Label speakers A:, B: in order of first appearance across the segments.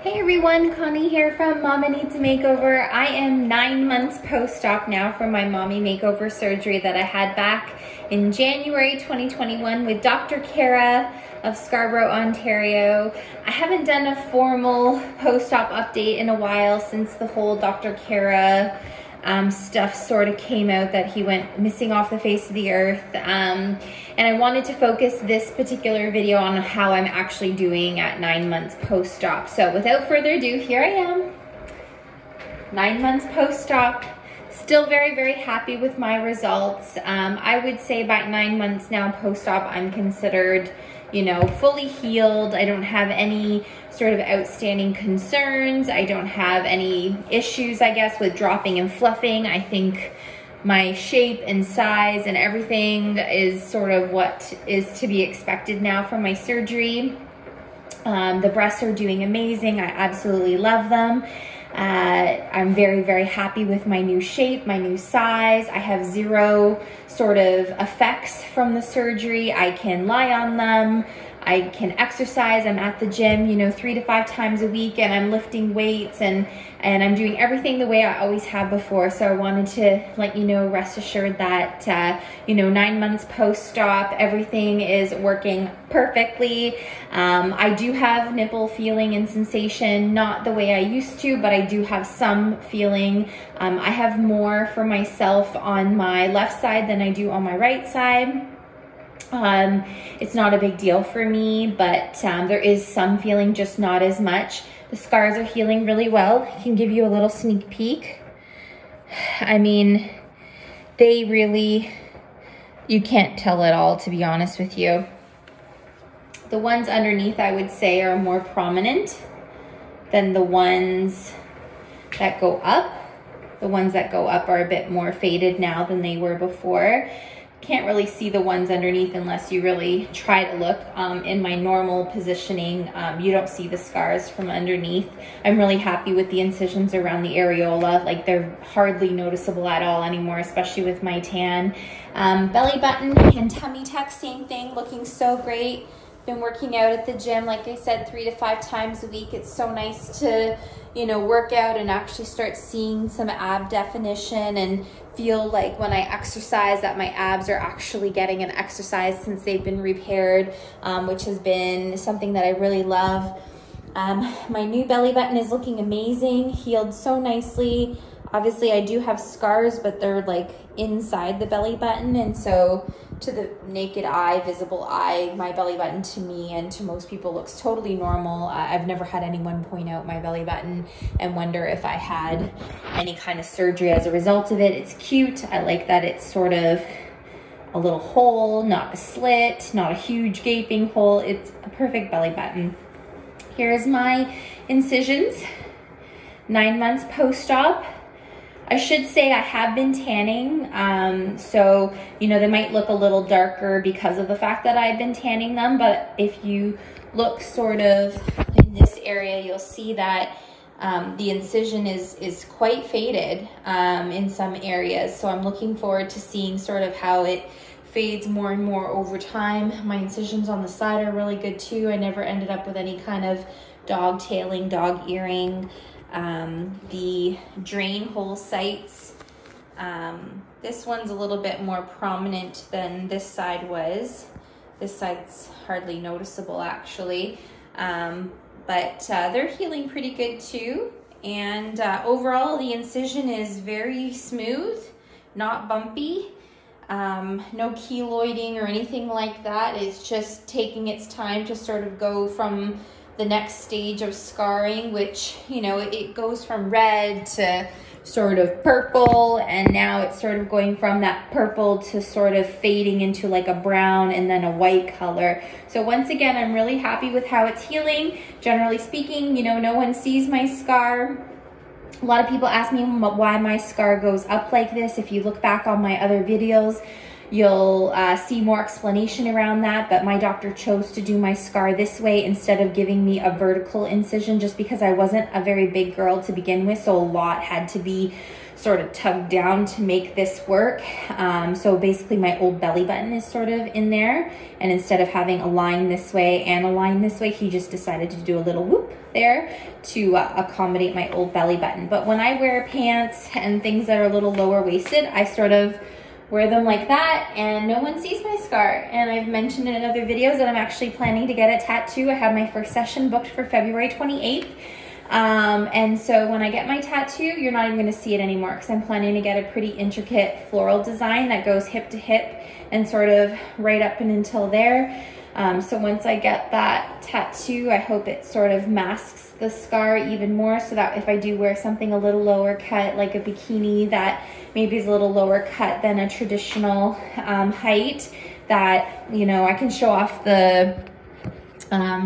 A: Hey everyone, Connie here from Mama Needs a Makeover. I am 9 months post-op now from my mommy makeover surgery that I had back in January 2021 with Dr. Kara of Scarborough, Ontario. I haven't done a formal post-op update in a while since the whole Dr. Kara stuff sort of came out that he went missing off the face of the earth. And I wanted to focus this particular video on how I'm actually doing at 9 months post-op. So without further ado, here I am, 9 months post-op. Still very, very happy with my results. I would say by 9 months now post-op, I'm considered, you know, fully healed. I don't have any sort of outstanding concerns. I don't have any issues, I guess, with dropping and fluffing. I think my shape and size and everything is sort of what is to be expected now from my surgery. The breasts are doing amazing. I absolutely love them. I'm very, very happy with my new shape, my new size. I have zero sort of effects from the surgery. I can lie on them. I can exercise. I'm at the gym, you know, 3 to 5 times a week, and I'm lifting weights and I'm doing everything the way I always have before. So I wanted to let you know, rest assured that, you know, 9 months post-op, everything is working perfectly. I do have nipple feeling and sensation, not the way I used to, but I do have some feeling. I have more for myself on my left side than I do on my right side. It's not a big deal for me, but there is some feeling, just not as much. The scars are healing really well. I can give you a little sneak peek. I mean, they really, you can't tell at all, to be honest with you. The ones underneath, I would say, are more prominent than the ones that go up. The ones that go up are a bit more faded now than they were before. Can't really see the ones underneath unless you really try to look. In my normal positioning, you don't see the scars from underneath. I'm really happy with the incisions around the areola. Like, they're hardly noticeable at all anymore, especially with my tan. Belly button and tummy tuck, same thing, looking so great. Been working out at the gym, like I said, 3 to 5 times a week. It's so nice to, you know, work out and actually start seeing some ab definition and feel like when I exercise that my abs are actually getting an exercise since they've been repaired, which has been something that I really love. My new belly button is looking amazing, healed so nicely. Obviously I do have scars, but they're like inside the belly button, and so to the naked eye, visible eye, my belly button to me and to most people looks totally normal. I've never had anyone point out my belly button and wonder if I had any kind of surgery as a result of it. It's cute. I like that it's sort of a little hole, not a slit, not a huge gaping hole. It's a perfect belly button. Here's my incisions, 9 months post-op. I should say I have been tanning, so, you know, they might look a little darker because of the fact that I've been tanning them, but if you look sort of in this area, you'll see that the incision is quite faded in some areas, so I'm looking forward to seeing sort of how it fades more and more over time. My incisions on the side are really good too. I never ended up with any kind of dog tailing, dog earring. The drain hole sites, this one's a little bit more prominent than this side was. This side's hardly noticeable actually, but they're healing pretty good too. And overall the incision is very smooth, not bumpy, no keloiding or anything like that. It's just taking its time to sort of go from the next stage of scarring, which, you know, it goes from red to sort of purple, and now it's sort of going from that purple to sort of fading into like a brown and then a white color. So once again, I'm really happy with how it's healing. Generally speaking, you know, no one sees my scar. A lot of people ask me why my scar goes up like this. If you look back on my other videos, you'll see more explanation around that, but my doctor chose to do my scar this way instead of giving me a vertical incision, just because I wasn't a very big girl to begin with, so a lot had to be sort of tugged down to make this work. So basically my old belly button is sort of in there, and instead of having a line this way and a line this way, he just decided to do a little whoop there to accommodate my old belly button. But when I wear pants and things that are a little lower waisted, I sort of wear them like that and no one sees my scar. And I've mentioned in other videos that I'm actually planning to get a tattoo. I have my first session booked for February 28th. And so when I get my tattoo, you're not even going to see it anymore, because I'm planning to get a pretty intricate floral design that goes hip to hip and sort of right up and until there. So once I get that tattoo, I hope it sort of masks the scar even more, so that if I do wear something a little lower cut, like a bikini that maybe is a little lower cut than a traditional height, that, you know, I can show off the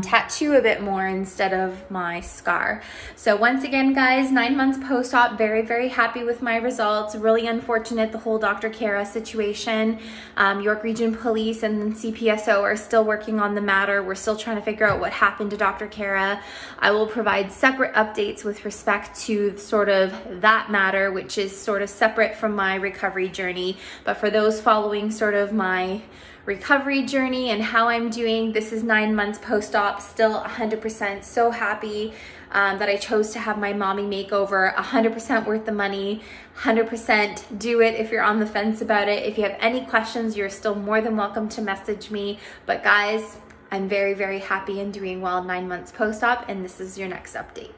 A: tattoo a bit more instead of my scar. So once again, guys, 9 months post-op, very, very happy with my results. Really unfortunate, the whole Dr. Kara situation. York Region Police and CPSO are still working on the matter. We're still trying to figure out what happened to Dr. Kara. I will provide separate updates with respect to sort of that matter, which is sort of separate from my recovery journey. But for those following sort of my recovery journey and how I'm doing, this is 9 months post-op, still 100% so happy that I chose to have my mommy makeover. 100% worth the money, 100% do it if you're on the fence about it. If you have any questions, you're still more than welcome to message me. But guys, I'm very, very happy and doing well 9 months post-op, and this is your next update.